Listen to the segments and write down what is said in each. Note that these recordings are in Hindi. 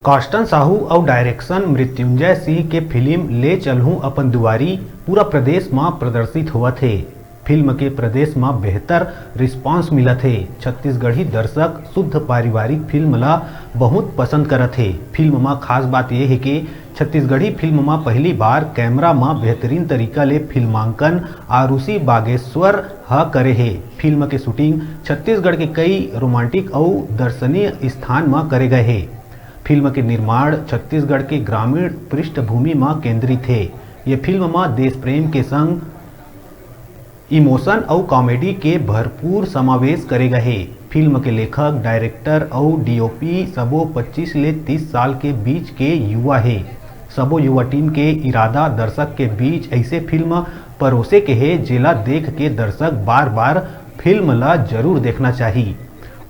कास्टन साहू और डायरेक्शन मृत्युंजय सिंह के फिल्म ले चलहूं अपन दुआरी पूरा प्रदेश में प्रदर्शित हुआ थे। फिल्म के प्रदेश में बेहतर रिस्पांस मिला थे। छत्तीसगढ़ी दर्शक शुद्ध पारिवारिक फिल्म ला बहुत पसंद करत थे। फिल्म में खास बात यह है कि छत्तीसगढ़ी फिल्म में पहली बार कैमरा में बेहतरीन तरीका ले फिल्मांकन आरुषि बागेश्वर करे है। फिल्म के शूटिंग छत्तीसगढ़ के कई रोमांटिक और दर्शनीय स्थान में करे गए है। फिल्म के निर्माण छत्तीसगढ़ के ग्रामीण पृष्ठभूमि में केंद्रित है। ये फिल्म में देश प्रेम के संग इमोशन और कॉमेडी के भरपूर समावेश करेगा है। फिल्म के लेखक, डायरेक्टर और डीओपी सबो 25 से 30 साल के बीच के युवा है। सबो युवा टीम के इरादा दर्शक के बीच ऐसे फिल्म परोसे के है जेला देख के दर्शक बार बार फिल्म ला जरूर देखना चाहिए।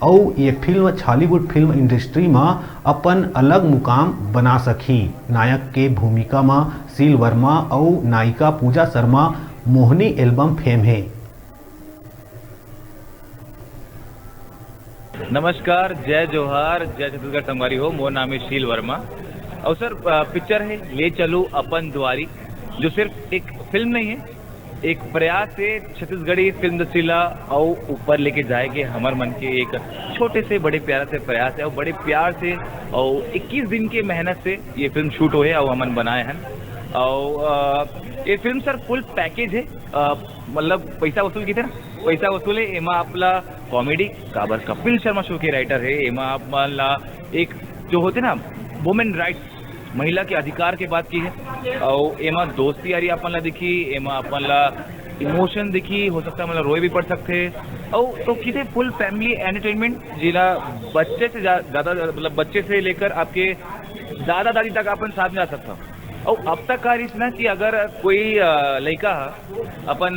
और ये फिल्म हॉलीवुड फिल्म इंडस्ट्री में अपन अलग मुकाम बना सकी। नायक के भूमिका में शील वर्मा और नायिका पूजा शर्मा मोहनी एल्बम फेम है। नमस्कार, जय जोहार, जय छत्तीसगढ़ संगवारी हो। मोर नाम है शील वर्मा और सर पिक्चर है ले चलूं अपन दुआरी, जो सिर्फ एक फिल्म नहीं है, एक प्रयास से छत्तीसगढ़ी फिल्म इंडस्ट्रीला और ऊपर लेके जाएंगे। हमारे मन के एक छोटे से बड़े प्यार से प्रयास है और बड़े प्यार से और 21 दिन के मेहनत से ये फिल्म शूट हुए और हमन बनाए हैं। और ये फिल्म सर फुल पैकेज है, मतलब पैसा वसूल की थे ना, पैसा वसूल है। एमा आपला कॉमेडी काबर कपिल शर्मा शो के राइटर है। एमा आपला एक जो होते ना वुमेन राइट्स, महिला के अधिकार के बात की है। और एमा दोस्ती यारी अपन ला दिखी, एमा अपन ला इमोशन दिखी, हो सकता है मतलब रोए भी पड़ सकते। और तो किसे फुल फैमिली एंटरटेनमेंट जिला बच्चे से ज़्यादा, मतलब बच्चे से लेकर आपके दादा दादी तक अपन साथ में आ सकता। और अब तक का ना कि अगर कोई लड़का अपन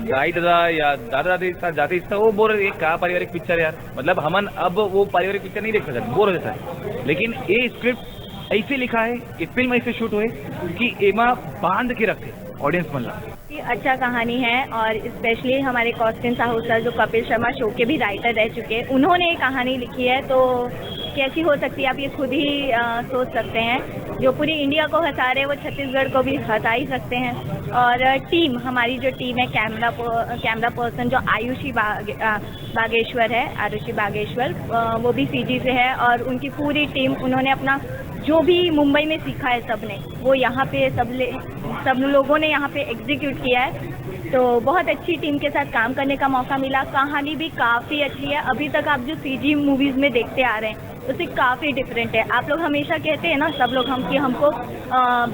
दाई दादा या दादा दादी के साथ जाते इसका वो बोर एक का पारिवारिक पिक्चर यार, मतलब हमन अब वो पारिवारिक पिक्चर नहीं देख सकते, बोर हो जाता है। लेकिन ये स्क्रिप्ट ऐसे लिखा है, ये फिल्म ऐसे शूट हुए कि एमा बांध के रखे ऑडियंस मन ला। अच्छा कहानी है और स्पेशली हमारे कास्टन साहू सर जो कपिल शर्मा शो के भी राइटर रह चुके हैं, उन्होंने ये कहानी लिखी है। तो कैसी हो सकती है आप ये खुद ही सोच सकते हैं। जो पूरी इंडिया को हंसा रहे वो छत्तीसगढ़ को भी हंसा ही सकते हैं। और टीम, हमारी जो टीम है, कैमरा पर्सन जो आरुषि बागेश्वर है, आरुषि बागेश्वर, वो भी सीजी से है। और उनकी पूरी टीम, उन्होंने अपना जो भी मुंबई में सीखा है सबने, वो यहाँ पे सब लोगों ने यहाँ पे एग्जीक्यूट किया है। तो बहुत अच्छी टीम के साथ काम करने का मौका मिला। कहानी भी काफ़ी अच्छी है। अभी तक आप जो सीजी मूवीज़ में देखते आ रहे हैं उससे काफ़ी डिफरेंट है। आप लोग हमेशा कहते हैं ना, सब लोग हमको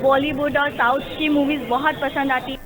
बॉलीवुड और साउथ की मूवीज़ बहुत पसंद आती।